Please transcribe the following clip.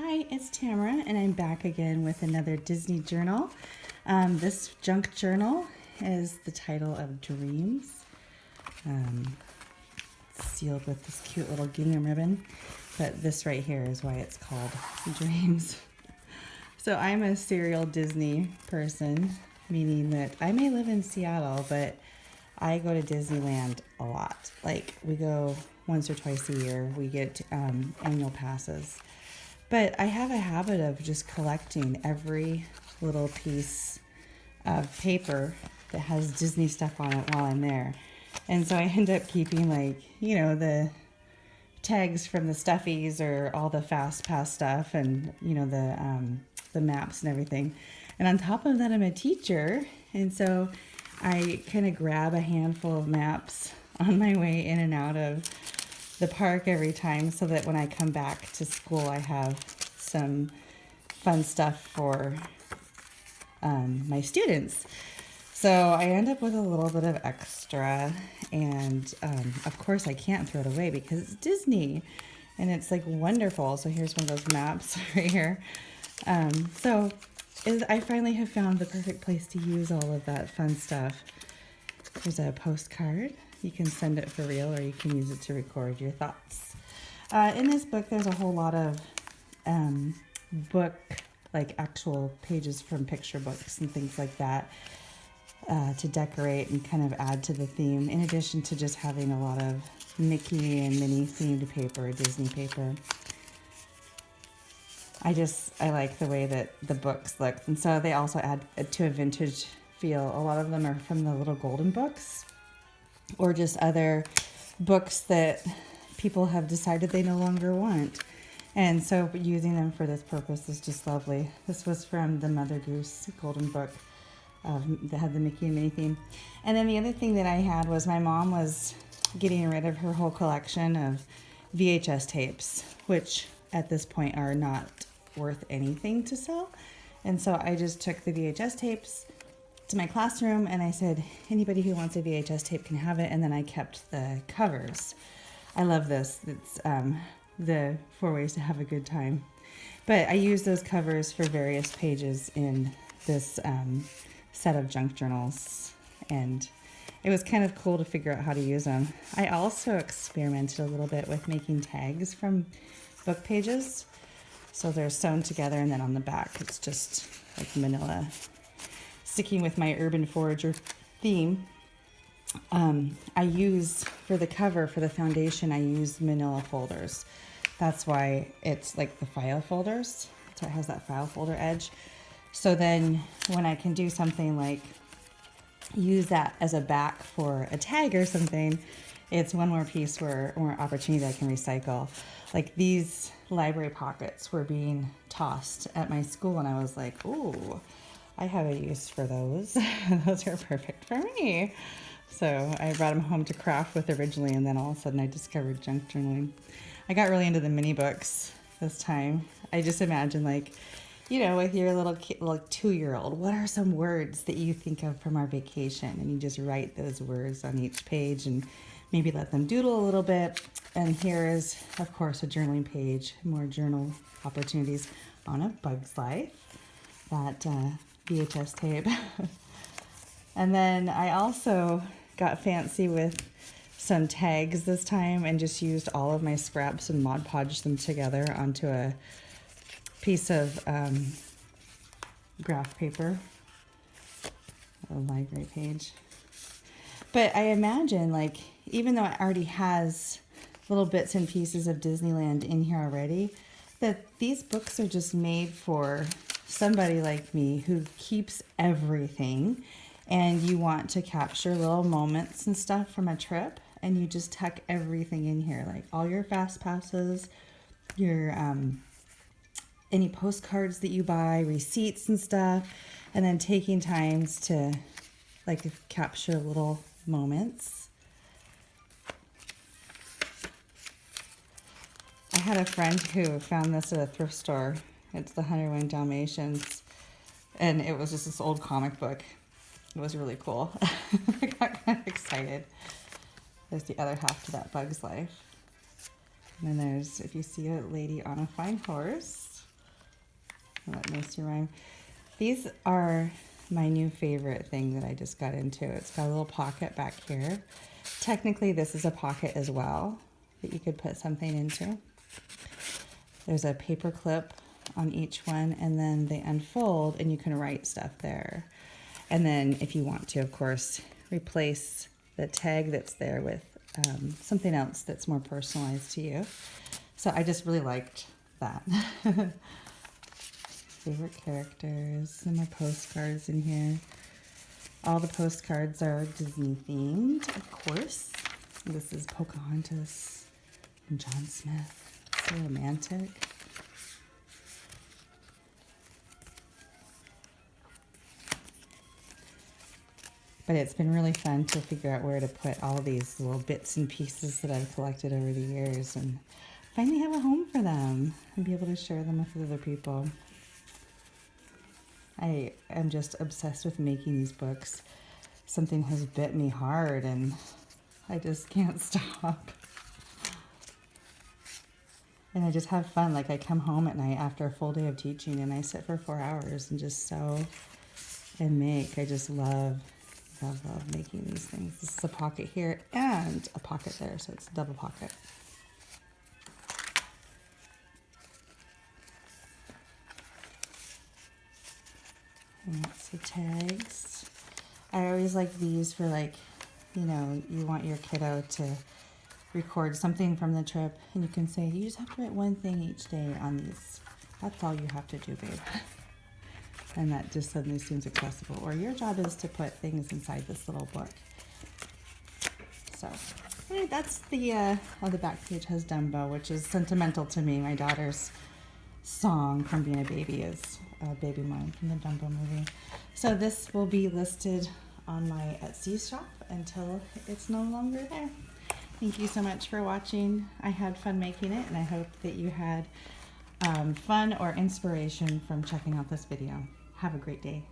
Hi, it's Tamara, and I'm back again with another Disney journal. This junk journal is the title of Dreams. It's sealed with this cute little gingham ribbon, but this right here is why it's called Dreams. So I'm a serial Disney person, meaning that I may live in Seattle, but I go to Disneyland a lot. Like, we go once or twice a year. We get annual passes. But I have a habit of just collecting every little piece of paper that has Disney stuff on it while I'm there. And so I end up keeping, like, the tags from the stuffies or all the fast pass stuff and, the maps and everything. And on top of that, I'm a teacher. And so I kind of grab a handful of maps on my way in and out of the park every time so that when I come back to school, I have some fun stuff for my students. So I end up with a little bit of extra, and of course I can't throw it away because it's Disney and it's like wonderful. So here's one of those maps right here. I finally have found the perfect place to use all of that fun stuff. There's a postcard. You can send it for real, or you can use it to record your thoughts. In this book, there's a whole lot of like actual pages from picture books and things like that to decorate and kind of add to the theme, in addition to just having a lot of Mickey and Minnie themed paper, Disney paper. I like the way that the books look. And so they also add to a vintage feel. A lot of them are from the little golden books, or just other books that people have decided they no longer want. And so using them for this purpose is just lovely. This was from the Mother Goose Golden Book that had the Mickey and Minnie theme. And then the other thing that I had was my mom was getting rid of her whole collection of VHS tapes, which at this point are not worth anything to sell. And so I just took the VHS tapes to my classroom and I said, anybody who wants a VHS tape can have it. And then I kept the covers. I love this. It's the 4 ways to have a good time. But I use those covers for various pages in this set of junk journals. And it was kind of cool to figure out how to use them. I also experimented a little bit with making tags from book pages. So they're sewn together, and then on the back it's just like manila. Sticking with my Urban Forager theme, I use, for the cover, for the foundation, I use manila folders. That's why it's like the file folders. So it has that file folder edge. So then when I can do something like use that as a back for a tag or something, it's one more piece or opportunity that I can recycle. Like, these library pockets were being tossed at my school, and I was like, ooh, I have a use for those. Those are perfect for me. So I brought them home to craft with originally, and then all of a sudden I discovered junk journaling. I got really into the mini books this time. I just imagine, like, with your little kid, like 2-year-old, what are some words that you think of from our vacation? And you just write those words on each page and maybe let them doodle a little bit. And here is, of course, a journaling page, more journal opportunities on A Bug's Life, that VHS tape. And then I also got fancy with some tags this time and just used all of my scraps and Mod Podged them together onto a piece of graph paper, a library page. But I imagine, like, even though it already has little bits and pieces of Disneyland in here already, that these books are just made for somebody like me who keeps everything, and you want to capture little moments and stuff from a trip, and you just tuck everything in here, like all your fast passes, your any postcards that you buy, receipts and stuff, and then taking times to, like, capture little moments. I had a friend who found this at a thrift store. It's the 101 Dalmatians, and it was just this old comic book. It was really cool. I got kind of excited. There's the other half to that Bug's Life. And then there's, if you see a lady on a fine horse, What makes you rhyme? These are my new favorite thing that I just got into. It's got a little pocket back here. Technically, this is a pocket as well that you could put something into. There's a paper clip on each one, and then they unfold and you can write stuff there. And then if you want to, of course, replace the tag that's there with something else that's more personalized to you. So I just really liked that. Favorite characters, and my postcards in here. All the postcards are Disney themed, of course. This is Pocahontas and John Smith. So romantic. But it's been really fun to figure out where to put all these little bits and pieces that I've collected over the years and finally have a home for them and be able to share them with other people. I am just obsessed with making these books. Something has bit me hard and I just can't stop. And I just have fun. Like I come home at night after a full day of teaching and I sit for 4 hours and just sew and make. I just love making these things. This is a pocket here and a pocket there, so it's a double pocket. And that's the tags. I always like these for like, you know, you want your kiddo to record something from the trip and you can say, you just have to write one thing each day on these. That's all you have to do, babe. And that just suddenly seems accessible. Or your job is to put things inside this little book. So, anyway, that's the back page has Dumbo, which is sentimental to me. My daughter's song from being a baby is Baby Mine from the Dumbo movie. So this will be listed on my Etsy shop until it's no longer there. Thank you so much for watching. I had fun making it, and I hope that you had fun or inspiration from checking out this video. Have a great day.